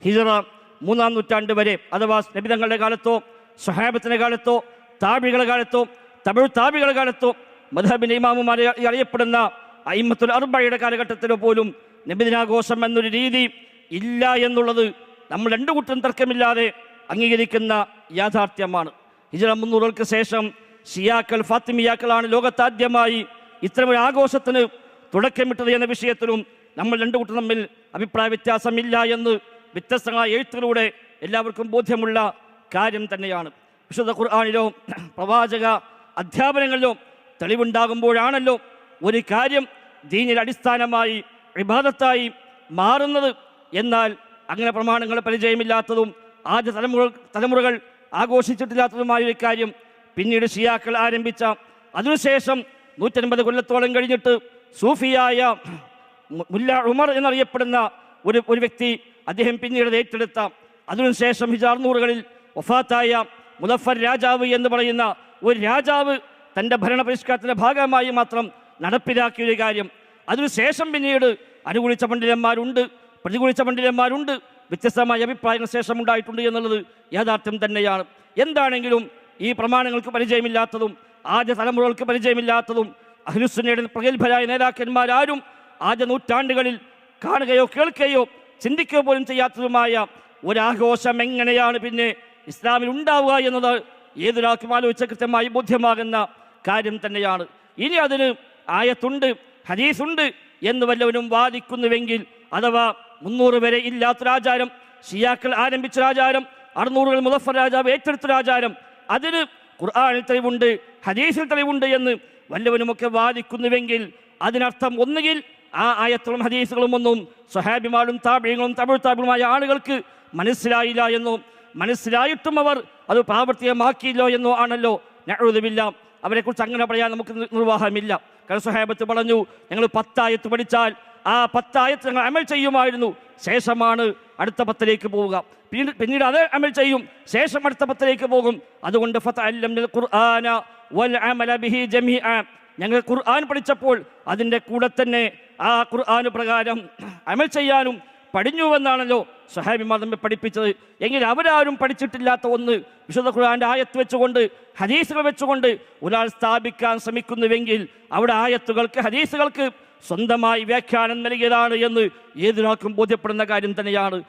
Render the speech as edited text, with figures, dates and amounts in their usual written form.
ഹിജറ 3-ാം നൂറ്റാണ്ട് വരെ, അഥവാ നബിതങ്ങളുടെ കാലത്തോ സ്വഹാബത്തിന്റെ കാലത്തോ താബികളുടെ കാലത്തോ താബികളുടെ കാലത്തോ മദ്ഹബിന്റെ ഇമാമുമാരെ അറിയപ്പെടുന്ന അയിമ്മത്തുൽ അർബയുടെ കാലഘട്ടത്തിലോ പോലും നബിദിനാഘോഷം എന്നൊരു രീതി ഇല്ല എന്നുള്ളത് നമ്മൾ രണ്ടു കൂട്ടരും തർക്കമില്ലാതെ അംഗീകരിക്കുന്ന യാഥാർത്ഥ്യമാണ്. ഹിജറ 300-ക്ക് ശേഷം ഷിയാക്കൾ ഫാത്തിമിയാക്കളാണ് ലോകത്താദ്യമായി ഇത്തരമൊരു ആഘോഷത്തിന് തുടക്കമിട്ടത് എന്ന വിഷയത്തിലും നമ്മൾ രണ്ടു കൂട്ടരും തമ്മിൽ അഭിപ്രായ വ്യത്യാസമില്ല എന്ന് വ്യത്യസ്തങ്ങളായ എഴുത്തുകളിലൂടെ എല്ലാവർക്കും ബോധ്യമുള്ള കാര്യം തന്നെയാണ്. വിശുദ്ധ ഖുർആനിലോ പ്രവാചക അധ്യാപനങ്ങളിലോ തെളിവുണ്ടാകുമ്പോഴാണല്ലോ ഒരു കാര്യം ദീനിൽ അടിസ്ഥാനമായി ഇബാദത്തായി മാറുന്നത്. എന്നാൽ അങ്ങനെ പ്രമാണങ്ങൾ പരിചയമില്ലാത്തതും ആദ്യ തലമുറകൾ ആഘോഷിച്ചിട്ടില്ലാത്തതുമായ ഒരു കാര്യം പിന്നീട് ഷിയാക്കൾ ആരംഭിച്ച, അതിനുശേഷം 150 കൊല്ലത്തോളം കഴിഞ്ഞിട്ട് സൂഫിയായ മുല്ല ഉമർ എന്നറിയപ്പെടുന്ന ഒരു വ്യക്തി, അദ്ദേഹം പിന്നീട് ഏറ്റെടുത്ത, അതിനുശേഷം ഹിജറ 600-കളിൽ വഫാത്തായ മുദഫർ രാജാവ് എന്ന് പറയുന്ന ഒരു രാജാവ് തൻ്റെ ഭരണ പരിഷ്കാരത്തിൻ്റെ ഭാഗമായി മാത്രം നടപ്പിലാക്കിയ ഒരു കാര്യം. അതിനുശേഷം പിന്നീട് അനുകൂലിച്ച പണ്ഡിതന്മാരുണ്ട്, പ്രതികൂലിച്ച പണ്ഡിതന്മാരുണ്ട്, വ്യത്യസ്തമായ അഭിപ്രായങ്ങൾ ശേഷം ഉണ്ടായിട്ടുണ്ട് എന്നുള്ളത് യാഥാർത്ഥ്യം തന്നെയാണ്. എന്താണെങ്കിലും ഈ പ്രമാണങ്ങൾക്ക് പരിചയമില്ലാത്തതും ആദ്യ തലമുറകൾക്ക് പരിചയമില്ലാത്തതും അഹ്ലുസുന്നയുടെ പ്രഗത്ഭരായ നേതാക്കന്മാരാരും ആദ്യ നൂറ്റാണ്ടുകളിൽ കാണുകയോ കേൾക്കുകയോ ചിന്തിക്കുകയോ പോലും ചെയ്യാത്തതുമായ ഒരാഘോഷം എങ്ങനെയാണ് പിന്നെ ഇസ്ലാമിൽ ഉണ്ടാവുക എന്നത് ഏതൊരാൾക്കും ആലോചിച്ച കൃത്യമായി ബോധ്യമാകുന്ന കാര്യം തന്നെയാണ്. ഇനി അതിന് ആയത്തുണ്ട്, ഹദീസുണ്ട് എന്ന് വല്ലവനും വാദിക്കുന്നുവെങ്കിൽ, അഥവാ 300 വരെ ഇല്ലാത്തൊരാചാരം, ഷിയാക്കൾ ആരംഭിച്ചൊരാചാരം, 600-കൾ മുദഫർ രാജാവ് ഏറ്റെടുത്തൊരാചാരം, അതിന് ഖുർആനിൽ തെളിവുണ്ട്, ഹദീസിൽ തെളിവുണ്ട് എന്ന് വല്ലവനുമൊക്കെ വാദിക്കുന്നുവെങ്കിൽ അതിനർത്ഥം ഒന്നുകിൽ ആ ആയത്തുകളും ഹദീസുകളും ഒന്നും സ്വഹാബിമാരും താബിഈങ്ങളും താബികളുമായ ആളുകൾക്ക് മനസ്സിലായില്ല എന്നോ, മനസ്സിലായിട്ടും അവർ അത് പ്രാവർത്തികമാക്കിയില്ലോ എന്നോ ആണല്ലോ. നഊദു ബില്ലാഹ്, അവരെക്കുറിച്ച് അങ്ങനെ പറയാൻ നമുക്ക് നിർവാഹമില്ല. കാരണം സ്വഹാബത്ത് പറഞ്ഞു, ഞങ്ങൾ 10 ആയത്ത് പഠിച്ചാൽ ആ 10 ആയത്ത് ഞങ്ങൾ അമൽ ചെയ്യുമായിരുന്നു, ശേഷമാണ് അടുത്ത 10ലേക്ക് പോവുക, പിന്നീട് അത് അമൽ ചെയ്യും, ശേഷം അടുത്ത 10ലേക്ക് പോകും. അതുകൊണ്ട് ഫതഅല്ലംനൽ ഖുർആന വൽ അമല ബിഹി ജമീഅ, ഞങ്ങൾ ഖുർആൻ പഠിച്ചപ്പോൾ അതിൻ്റെ കൂടെ തന്നെ ആ ഖുർആൻ പ്രകാരം അമൽ ചെയ്യാനും പഠിഞ്ഞുവെന്നാണല്ലോ സ്വഹാബിമാർ നമ്മെ പഠിപ്പിച്ചത്. എങ്കിൽ അവരാരും പഠിച്ചിട്ടില്ലാത്ത ഒന്ന് വിശുദ്ധ ഖുർആന്റെ ആയത്ത് വെച്ചുകൊണ്ട്, ഹദീസുകൾ വെച്ചുകൊണ്ട് ഒരാൾ സ്ഥാപിക്കാൻ ശ്രമിക്കുന്നുവെങ്കിൽ അവിടെ ആയത്തുകൾക്ക് ഹദീസുകൾക്ക് സ്വന്തമായി വ്യാഖ്യാനം നൽകിയതാണ് എന്ന് ഏതൊരാൾക്കും ബോധ്യപ്പെടുന്ന കാര്യം തന്നെയാണ്.